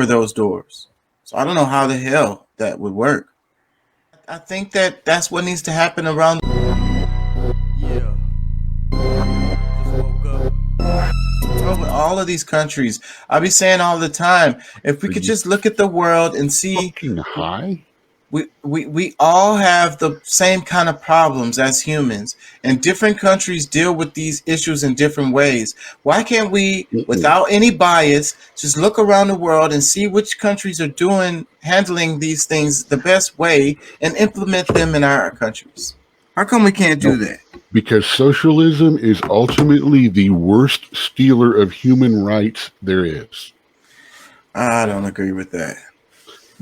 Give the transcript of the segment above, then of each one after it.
for those doors. So I don't know how the hell that would work. I think that that's what needs to happen around. Yeah. Just woke up. With all of these countries, I be saying all the time, if we Are could you just look at the world and see, fucking high? we all have the same kind of problems as humans, and different countries deal with these issues in different ways. Why can't we, Mm-mm. without any bias, just look around the world and see which countries are handling these things the best way and implement them in our countries? How come we can't do No, that? because socialism is ultimately the worst stealer of human rights there is. I don't agree with that.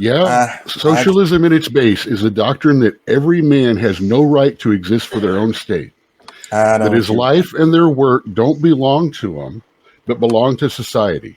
Yeah, I socialism in its base is a doctrine that every man has no right to exist for their own state, I that don't his agree with that. life and their work don't belong to him, but belong to society,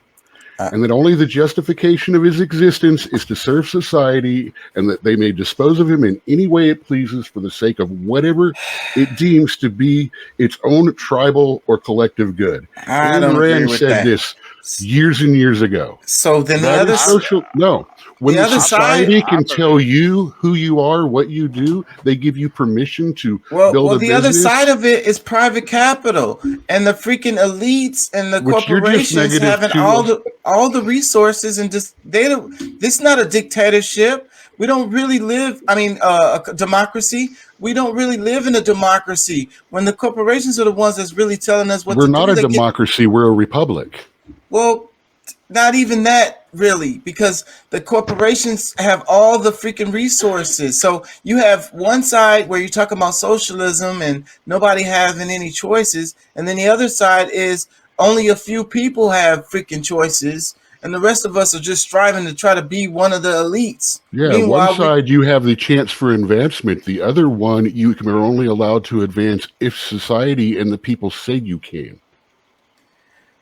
I, and that only the justification of his existence is to serve society, and that they may dispose of him in any way it pleases for the sake of whatever it deems to be its own tribal or collective good. I Ayn don't agree Rand with said that. this years and years ago. So then That is social. No, when the the other side, society can I tell believe. you who you are, what you do, they give you permission to build a the other side business, of it is private capital and the freaking elites and the which you're just corporations negative having to. all the resources and just they don't. This is not a dictatorship. We don't really live. I mean, a democracy. We don't really live in a democracy when the corporations are the ones that's really telling us what We're to not do. a They get democracy. We're a republic. well. Not even that really, because the corporations have all the freaking resources. So you have one side where you're talking about socialism and nobody having any choices, and then the other side is only a few people have freaking choices, and the rest of us are just striving to try to be one of the elites. Yeah, one Meanwhile, we side you have the chance for advancement. The other one you are only allowed to advance if society and the people say you can.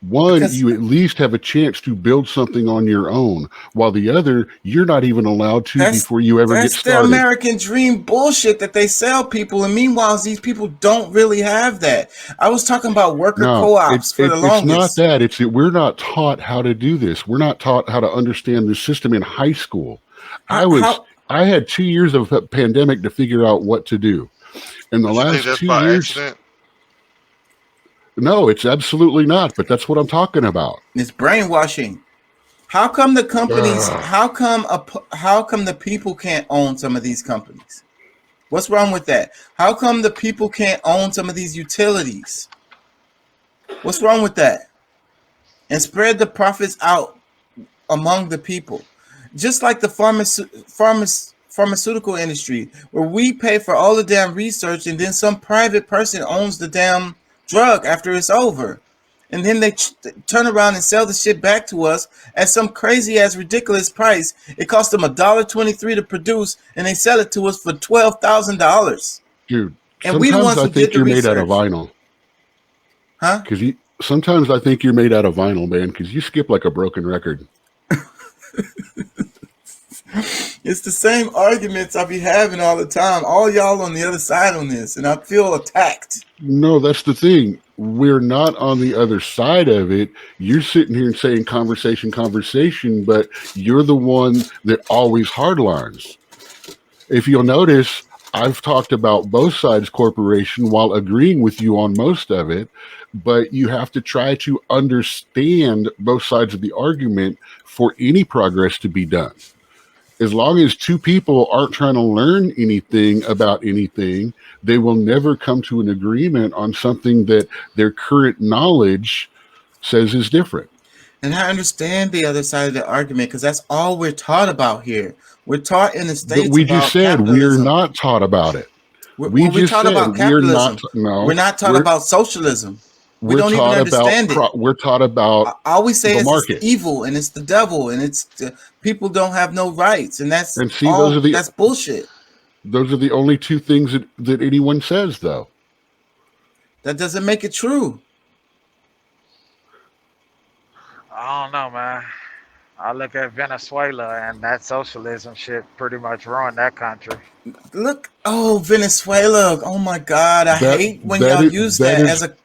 One, because you at least have a chance to build something on your own, while the other, you're not even allowed to That's before you ever get that's the started. American dream bullshit that they sell people, and meanwhile, these people don't really have that. I was talking about worker No, co-ops for the it's not longest. that. It's that we're not taught how to do this. We're not taught how to understand the system in high school. I was How I had 2 years of a pandemic to figure out what to do. In the But you think last that's two by years, accident? no, it's absolutely not. But that's what I'm talking about. it's brainwashing? How come the companies? Ugh. How come the people can't own some of these companies? What's wrong with that? How come the people can't own some of these utilities? What's wrong with that? And spread the profits out among the people, just like the pharmaceutical industry, where we pay for all the damn research, and then some private person owns the damn drug after it's over, and then they turn around and sell the shit back to us at some crazy ass ridiculous price. It cost them $1.23 to produce, and they sell it to us for $12,000. Dude, And we the sometimes ones I who did think the you're made out of research, vinyl. huh? Because you sometimes I think you're made out of vinyl, man. Because you skip like a broken record. It's the same arguments I be having all the time. All y'all on the other side on this, and I feel attacked. No, that's the thing. We're not on the other side of it. You're sitting here and saying conversation, but you're the one that always hardlines. If you'll notice, I've talked about both sides corporation while agreeing with you on most of it, but you have to try to understand both sides of the argument for any progress to be done. As long as two people aren't trying to learn anything about anything, they will never come to an agreement on something that their current knowledge says is different. And I understand the other side of the argument because that's all we're taught about here. We're taught in the But States we just about said we're capitalism. not taught about it. We We're just taught said about we're not. capitalism. We're No, not taught we're about socialism. We we're don't even taught about understand it. we're taught about I always say the it's market. evil and it's the devil and it's people don't have no rights, and that's And see, those are the that's bullshit. only two things that anyone says, though. That doesn't make it true. I don't know, man. I look at Venezuela and that socialism shit pretty much ruined that country. Look, oh Venezuela, oh my God, I That hate when that y'all is use that that as is a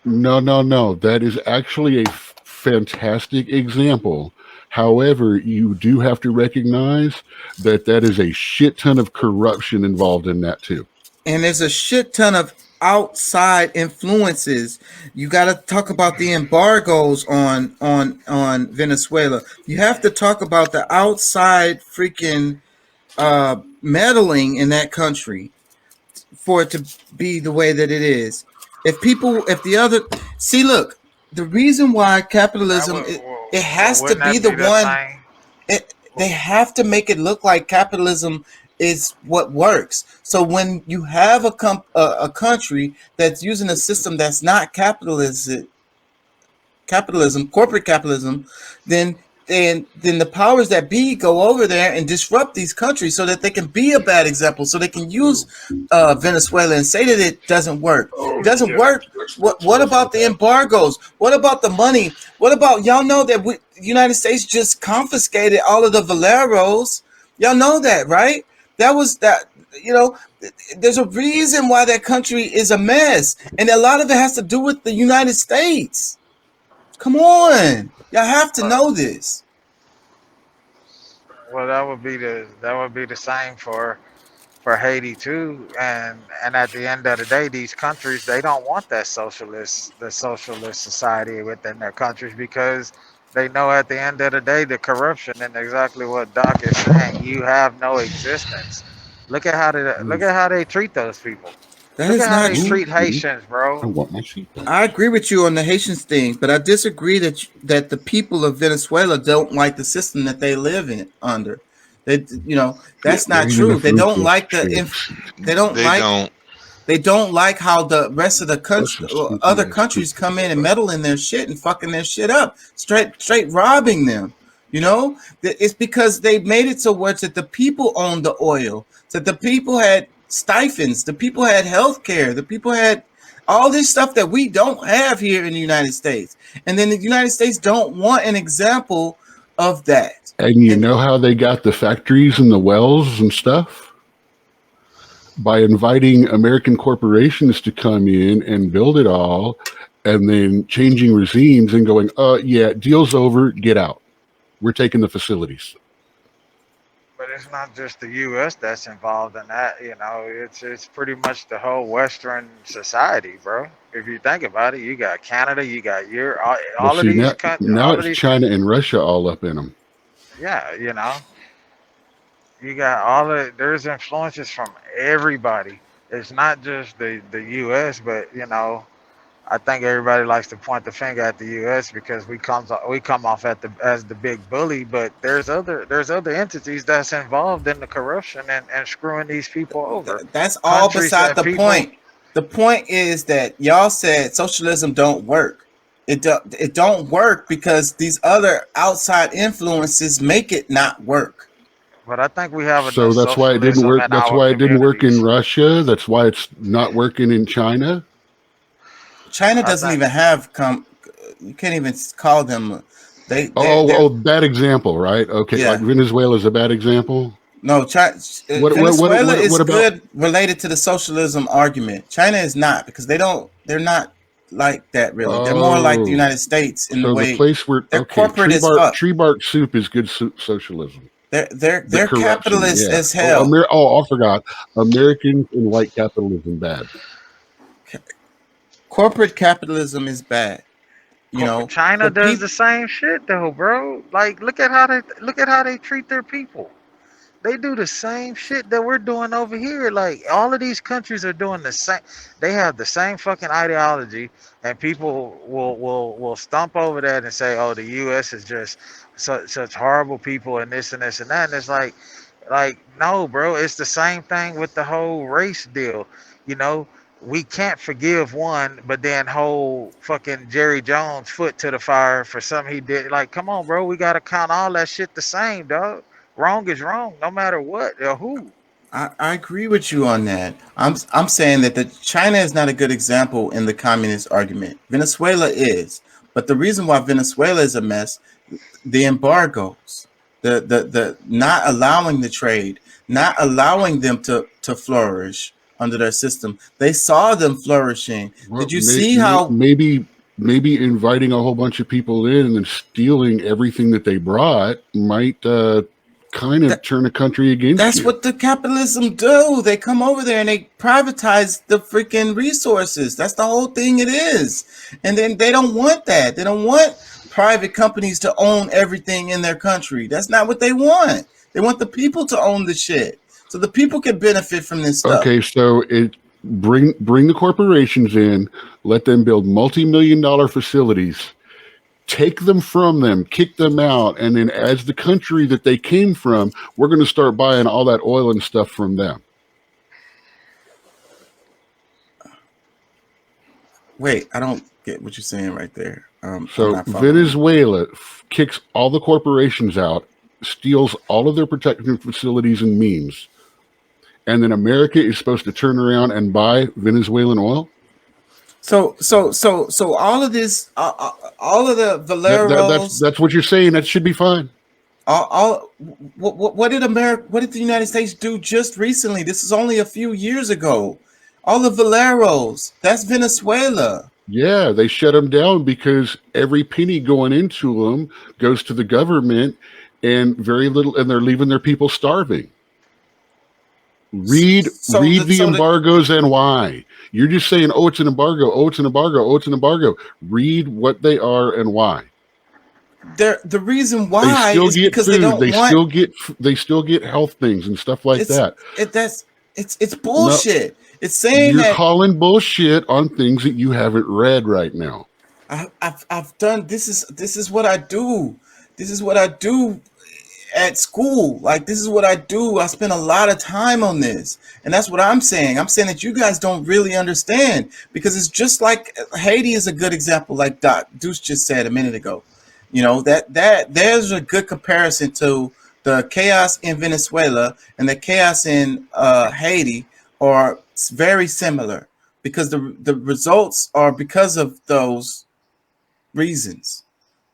no. That is actually a fantastic example However, you do have to recognize that that is a shit ton of corruption involved in that too. And there's a shit ton of outside influences. You got to talk about the embargoes on Venezuela. You have to talk about the outside freaking meddling in that country for it to be the way that it is. If the other, see, look, the reason why That capitalism, would, it well, has to wouldn't be that the be the one. same? They have to make it look like capitalism is what works. So when you have a country that's using a system that's not capitalism, corporate capitalism, then then the powers that be go over there and disrupt these countries so that they can be a bad example, so they can use Venezuela and say that it doesn't work. It Oh doesn't yeah, work. let's What let's about not the have. embargoes? What about the money? What about y'all know that the United States just confiscated all of the Valeros? Y'all know that, right? That was that. You know, there's a reason why that country is a mess, and a lot of it has to do with the United States. Come on. Y'all have to But know this. well, that would be the same for Haiti too. And at the end of the day, these countries they don't want the socialist society within their countries because they know at the end of the day the corruption and exactly what Doc is saying. You have no existence. Look Ooh, at how they treat those people. That Look is at how not they true. treat ooh, Haitians, I bro. want my seatbelt. I agree with you on the Haitians thing, but I disagree that the people of Venezuela don't like the system that they live in under. They, Yeah, that's they're not eating the true. They food don't just like shits. they don't They like don't. they don't like how the rest of the That's country, a stinky other ass countries cookie. come in and meddle in their shit and fucking their shit up, straight robbing them. It's because they made it so much that the people owned the oil, that the people had stipends, the people had health care, the people had all this stuff that we don't have here in the United States. And then the United States don't want an example of that. And you And know how they got the factories and the wells and stuff? By inviting American corporations to come in and build it all, and then changing regimes and going, yeah, deal's over, get out. We're taking the facilities. But it's not just the U.S. that's involved in that. It's pretty much the whole Western society, bro. If you think about it, you got Canada, you got Europe, Well, all of see, these now, countries, now all of it's these. China and Russia all up in them. Yeah, you got all of. There's influences from everybody. It's not just the U.S., but I think everybody likes to point the finger at the U.S. because we come off as the big bully, but there's other entities that's involved in the corruption and screwing these people over. that's all Countries beside and the people. point. The point is that y'all said socialism don't work. It don't work because these other outside influences make it not work. But I think we have enough So that's why it didn't socialism work. in That's our why it didn't work in communities. Russia. That's why it's not working in China. China I doesn't think, even have you can't even call them. They're Bad example, right? Okay, like yeah. Venezuela is a bad example. No, Venezuela is What about? good related to the socialism argument. China is not because they're not like that really. They're more like the Oh, United States in the so the way place where they're corporate as fuck. tree bark soup is good socialism. The They're corruption, capitalist yeah. as hell. I forgot. Americans and white capitalism bad. Corporate capitalism is bad. China The does people the same shit though, bro. Like, look at how they treat their people. They do the same shit that we're doing over here. Like all of these countries are doing the same. They have the same fucking ideology, and people will stump over that and say, "Oh, the U.S. is just such horrible people and this and this and that." And it's like no, bro. It's the same thing with the whole race deal. You know, we can't forgive one, but then hold fucking Jerry Jones' foot to the fire for something he did. Like, come on, bro. We gotta count all that shit the same, dog. Wrong is wrong, no matter what or who. I agree with you on that. I'm saying that the China is not a good example in the communist argument. Venezuela is, but the reason why Venezuela is a mess, the embargoes, the not allowing the trade, not allowing them to flourish under their system. They saw them flourishing. Well, Did you see how maybe. maybe inviting a whole bunch of people in and then stealing everything that they brought might kind of That, turn a country against that's you. what the capitalism do. They come over there and they privatize the freaking resources. That's the whole thing it is. And then they don't want that. They don't want private companies to own everything in their country. That's not what they want. They want the people to own the shit. So the people can benefit from this stuff. Okay, so it bring the corporations in, let them build multi-million-dollar facilities, take them from them, kick them out, and then as the country that they came from, we're going to start buying all that oil and stuff from them. Wait, I don't get what you're saying right there. I'm So not following you. Venezuela kicks all the corporations out, steals all of their protective facilities and means, and then America is supposed to turn around and buy Venezuelan oil. So all of this, all of the Valeros, That's what you're saying. That should be fine. all what did America, what did the United States do just recently? This is only a few years ago. All the Valeros, that's Venezuela. Yeah, they shut them down because every penny going into them goes to the government, and very little, and they're leaving their people starving. Read So the so the embargoes and why. You're just saying, oh, it's an embargo, oh, it's an embargo, oh, it's an embargo. Read what they are and why. the reason They why still is get because they food. don't want They still get health things and stuff like it's that. that's it's No, bullshit. It's saying you're that calling bullshit on things that you haven't read right now. I've done this is what I do. This is what I do at school. Like this is what I do. I spend a lot of time on this. And that's what I'm saying. I'm saying that you guys don't really understand because it's just like Haiti is a good example, like Doc Deuce just said a minute ago. You know, that there's a good comparison to the chaos in Venezuela and the chaos in Haiti are very similar because the results are because of those reasons.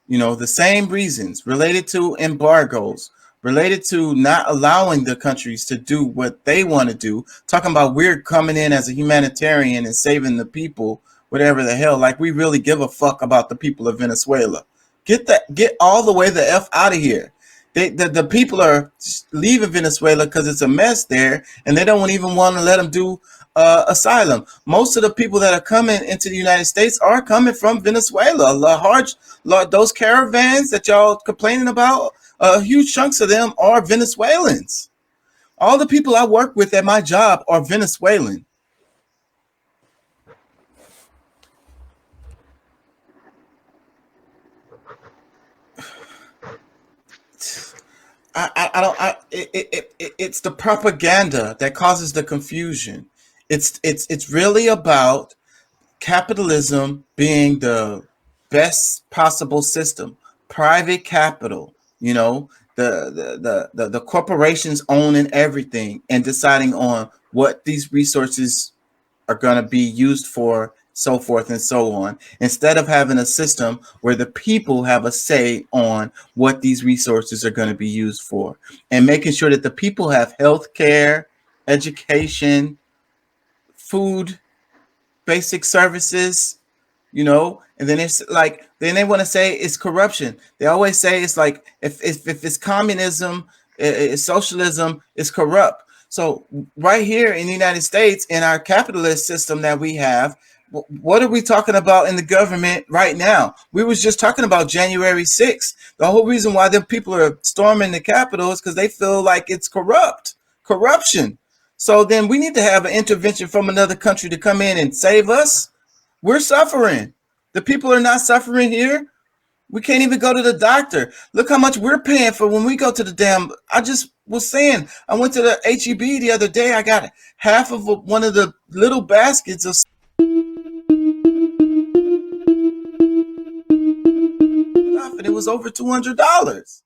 You know, the same reasons related to embargoes, related to not allowing the countries to do what they want to do, talking about we're coming in as a humanitarian and saving the people, whatever the hell, like we really give a fuck about the people of Venezuela. Get all the way the F out of here. The people are leaving Venezuela because it's a mess there, and they don't even want to let them do asylum. Most of the people that are coming into the United States are coming from Venezuela. Those caravans that y'all complaining about, huge chunks of them are Venezuelans. All the people I work with at my job are Venezuelan. I don't. It's the propaganda that causes the confusion. It's really about capitalism being the best possible system, private capital, you know, the corporations owning everything and deciding on what these resources are going to be used for, so forth and so on, instead of having a system where the people have a say on what these resources are going to be used for and making sure that the people have health care, education, food, basic services, you know. And then it's like then they want to say it's corruption. They always say it's like if it's communism, it's socialism, it's corrupt. So right here in the United States, in our capitalist system that we have, what are we talking about in the government right now? We was just talking about January 6th. The whole reason why the people are storming the Capitol is because they feel like it's corruption. So then we need to have an intervention from another country to come in and save us. We're suffering. The people are not suffering here. We can't even go to the doctor. Look how much we're paying for when we go to the damn. I just was saying, I went to the HEB the other day. I got half of one of the little baskets of stuff, and it was over $200.